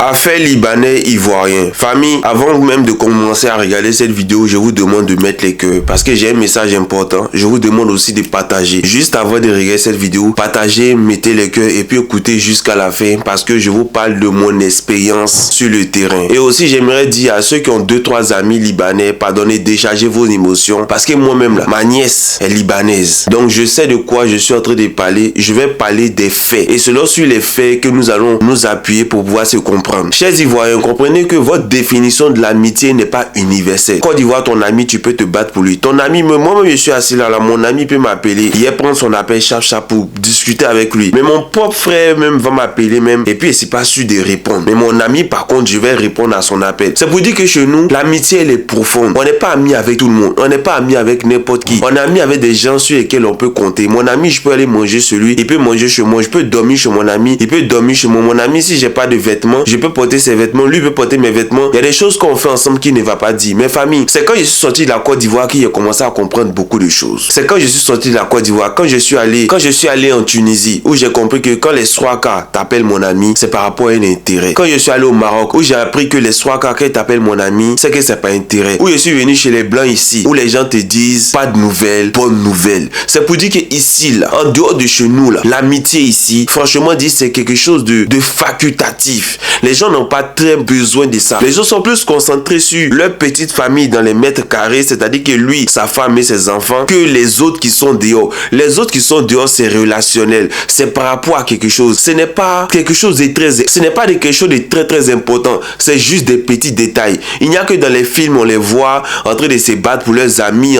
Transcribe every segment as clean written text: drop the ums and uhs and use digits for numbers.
Affaire libanais ivoirien. Famille, avant même de commencer à regarder cette vidéo, je vous demande de mettre les cœurs parce que j'ai un message important. Je vous demande aussi de partager. Juste avant de regarder cette vidéo, partagez, mettez les cœurs et puis écoutez jusqu'à la fin parce que je vous parle de mon expérience sur le terrain. Et aussi, j'aimerais dire à ceux qui ont 2-3 amis libanais, pardonnez, déchargez vos émotions parce que moi-même, là, ma nièce est libanaise. Donc, je sais de quoi je suis en train de parler. Je vais parler des faits. Et c'est là sur les faits que nous allons nous appuyer pour pouvoir se comprendre. Chers Ivoiriens, comprenez que votre définition de l'amitié n'est pas universelle. Côte d'Ivoire, ton ami, tu peux te battre pour lui. Ton ami, moi-même, je suis assis là, mon ami peut m'appeler. Hier, prendre son appel chap pour discuter avec lui. Mais mon propre frère même va m'appeler même. Et puis, c'est pas sûr de répondre. Mais mon ami, par contre, je vais répondre à son appel. C'est pour dire que chez nous, l'amitié, elle est profonde. On n'est pas amis avec tout le monde. On n'est pas amis avec n'importe qui. On est amis avec des gens sur lesquels on peut compter. Mon ami, je peux aller manger chez lui. Il peut manger chez moi. Je peux dormir chez mon ami. Il peut dormir chez moi. Mon ami, si j'ai pas de vêtements, je peux porter ses vêtements, lui peut porter mes vêtements. Il y a des choses qu'on fait ensemble qui ne va pas dire. Mes familles, c'est quand je suis sorti de la Côte d'Ivoire que j'ai commencé à comprendre beaucoup de choses. C'est quand je suis sorti de la Côte d'Ivoire, quand je suis allé en Tunisie, où j'ai compris que quand les Swaka t'appellent mon ami, c'est par rapport à un intérêt. Quand je suis allé au Maroc, où j'ai appris que les Swaka quand ils t'appellent mon ami, c'est que c'est pas intérêt. Où je suis venu chez les Blancs ici, où les gens te disent pas de nouvelles, bonnes nouvelles. C'est pour dire que ici, là, en dehors de chez nous, là, l'amitié ici, franchement dit, c'est quelque chose de facultatif. Les gens n'ont pas très besoin de ça. Les gens sont plus concentrés sur leur petite famille dans les mètres carrés, c'est-à-dire que lui, sa femme et ses enfants, que les autres qui sont dehors. Les autres qui sont dehors, c'est relationnel. C'est par rapport à quelque chose. Ce n'est pas quelque chose de très important. C'est juste des petits détails. Il n'y a que dans les films, on les voit en train de se battre pour leurs amis,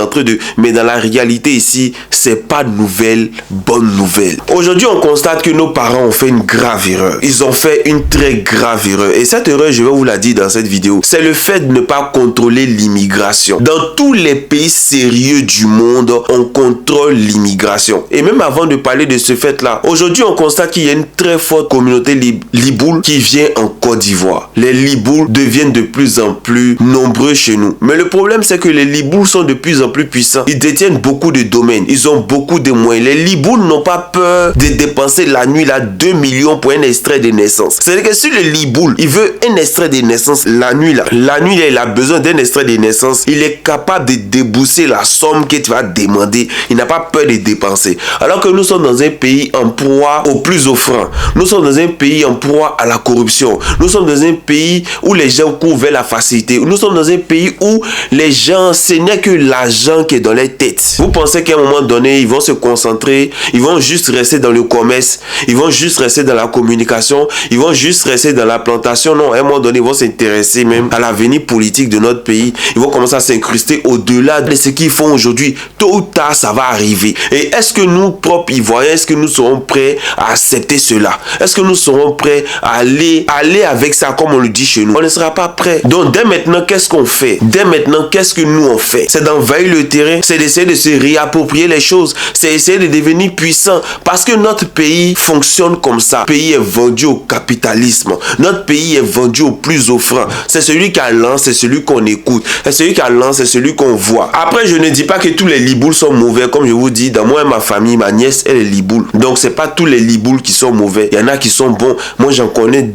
mais dans la réalité ici, c'est pas de nouvelles, bonnes nouvelles. Aujourd'hui, on constate que nos parents ont fait une grave erreur. Ils ont fait une très grave erreur. Et cette erreur, je vais vous la dire dans cette vidéo, c'est le fait de ne pas contrôler l'immigration. Dans tous les pays sérieux du monde, on contrôle l'immigration. Et même avant de parler de ce fait-là, aujourd'hui, on constate qu'il y a une très forte communauté liboule qui vient en Côte d'Ivoire. Les liboules deviennent de plus en plus nombreux chez nous. Mais le problème, c'est que les liboules sont de plus en plus puissants. Ils détiennent beaucoup de domaines. Ils ont beaucoup de moyens. Les liboules n'ont pas peur de dépenser la nuit là 2 millions pour un extrait de naissance. C'est-à-dire que si le liboule, il veut un extrait de naissance la nuit là, il a besoin d'un extrait de naissance, il est capable de débourser la somme que tu vas demander. Il n'a pas peur de dépenser. Alors que nous sommes dans un pays en proie au plus offrant. Nous sommes dans un pays en proie à la corruption. Nous sommes dans un pays où les gens courent vers la facilité. Nous sommes dans un pays où les gens, ce n'est que l'argent qui est dans les têtes. Vous pensez qu'à un moment donné, ils vont se concentrer, ils vont juste rester dans le commerce, ils vont juste rester dans la communication, ils vont juste rester dans la plantation. Non, à un moment donné, ils vont s'intéresser même à l'avenir politique de notre pays. Ils vont commencer à s'incruster au-delà de ce qu'ils font aujourd'hui. Tôt ou tard, ça va arriver. Et est-ce que nous, propres Ivoiriens, est-ce que nous serons prêts à accepter cela? Est-ce que nous serons prêts à aller avec ça comme on le dit chez nous? On ne sera pas prêts. Donc, dès maintenant, qu'est-ce qu'on fait? Dès maintenant, qu'est-ce que nous on fait? C'est d'envahir le terrain, c'est d'essayer de se réapproprier les choses, c'est essayer de devenir puissant parce que notre pays fonctionne comme ça. Le pays est vendu au capitalisme. Notre pays est vendu au plus offrant. C'est celui qui a l'an, c'est celui qu'on écoute. C'est celui qui a l'an, c'est celui qu'on voit. Après, je ne dis pas que tous les liboules sont mauvais. Comme je vous dis, dans moi et ma famille, ma nièce, elle est liboule. Donc, c'est pas tous les liboules qui sont mauvais. Il y en a qui sont bons. Moi, j'en connais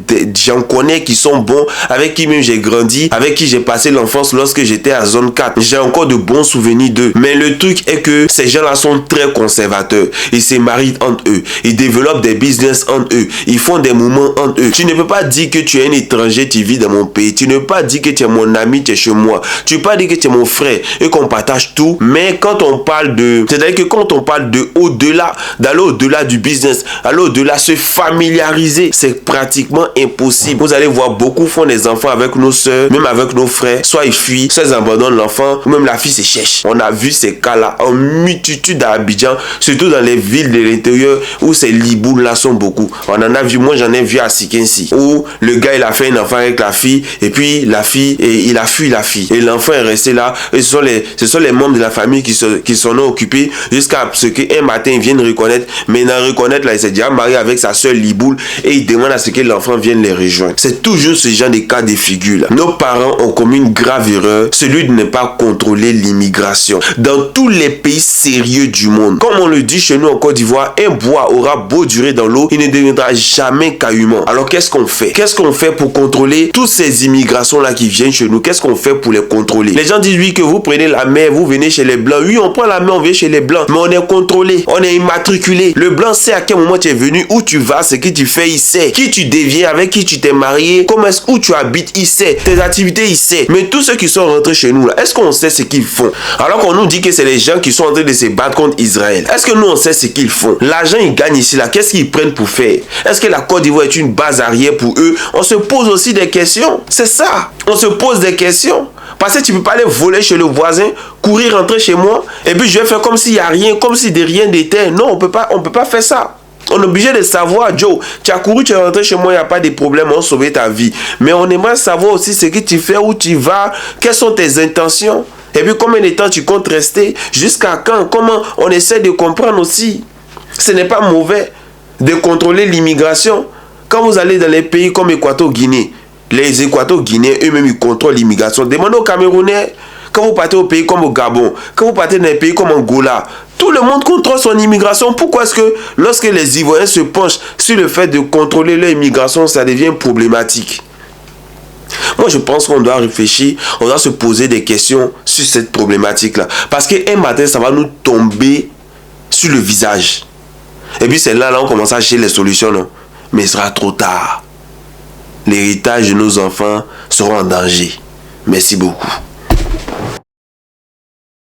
qui sont bons, avec qui même j'ai grandi, avec qui j'ai passé l'enfance lorsque j'étais à zone 4. J'ai encore de bons souvenirs d'eux. Mais le truc est que ces gens-là sont très conservateurs. Ils se marient entre eux. Ils développent des business entre eux. Ils font des mouvements entre eux. Tu ne peux pas dire que tu es un étranger, tu vis dans mon pays. Tu ne peux pas dire que tu es mon ami, tu es chez moi. Tu ne peux pas dire que tu es mon frère et qu'on partage tout. Mais quand on parle de... C'est-à-dire que quand on parle de au-delà, d'aller au-delà du business, aller au-delà, se familiariser, c'est pratiquement impossible. Vous allez voir, beaucoup font des enfants avec nos soeurs, même avec nos frères. Soit ils fuient, soit ils abandonnent l'enfant, ou même la fille se cherche. On a vu ces cas-là en multitude à Abidjan, surtout dans les villes de l'intérieur où ces liboules-là sont beaucoup. On en a vu, moi j'en ai vu à Sikensi, où le gars il a fait un enfant avec la fille, et puis la fille, et il a fui la fille. Et l'enfant est resté là, et ce sont les membres de la famille qui s'en ont occupés jusqu'à ce qu'un matin ils viennent reconnaître. Mais dans reconnaître là, il s'est déjà marié avec sa soeur liboule et il demande à ce que l'enfant vienne les rejoindre. C'est toujours ce genre de cas de figure là. Nos parents ont commis une grave erreur, celui de ne pas contrôler l'immigration. Dans tous les pays sérieux du monde, comme on le dit chez nous en Côte d'Ivoire, un bois aura beau durer dans l'eau, il ne deviendra jamais caillouement. Alors qu'est-ce qu'on fait? qu'est-ce qu'on fait pour contrôler toutes ces immigrations-là qui viennent chez nous? Qu'est-ce qu'on fait pour les contrôler? Les gens disent oui que vous prenez la mer, vous venez chez les Blancs. Oui, on prend la mer, on vient chez les Blancs. Mais on est contrôlé, on est immatriculé. Le Blanc sait à quel moment tu es venu, où tu vas, ce que tu fais, il sait. Qui tu deviens, avec qui tu t'es marié, comment est-ce où tu habites, il sait. Tes activités, il sait. Mais tous ceux qui sont rentrés chez nous, là, est-ce qu'on sait ce qu'ils font? Alors qu'on nous dit que c'est les gens qui sont en train de se battre contre Israël. Est-ce que nous, on sait ce qu'ils font? L'argent, ils gagnent ici, là. Qu'est-ce qu'ils prennent pour faire? Est-ce que la Côte d'Ivoire est une base arrière pour eux? On se pose aussi des questions. C'est ça. On se pose des questions. Parce que tu ne peux pas aller voler chez le voisin, courir, rentrer chez moi, et puis je vais faire comme s'il n'y a rien, comme si de rien n'était. Non, on peut pas faire ça. On est obligé de savoir, Joe, tu as couru, tu es rentré chez moi, il n'y a pas de problème, on sauve ta vie. Mais on aimerait savoir aussi ce que tu fais, où tu vas, quelles sont tes intentions. Et puis combien de temps tu comptes rester, jusqu'à quand, comment on essaie de comprendre aussi. Ce n'est pas mauvais de contrôler l'immigration. Quand vous allez dans les pays comme Équateur-Guinée, les Équateur-Guinéens, eux-mêmes, ils contrôlent l'immigration. Demandez aux Camerounais, quand vous partez au pays comme au Gabon, quand vous partez dans les pays comme Angola, tout le monde contrôle son immigration. Pourquoi est-ce que lorsque les Ivoiriens se penchent sur le fait de contrôler leur immigration, ça devient problématique? Moi, je pense qu'on doit réfléchir, on doit se poser des questions sur cette problématique-là. Parce qu'un matin, ça va nous tomber sur le visage. Et puis c'est là on commence à chercher les solutions. Non? Mais il sera trop tard. L'héritage de nos enfants sera en danger. Merci beaucoup.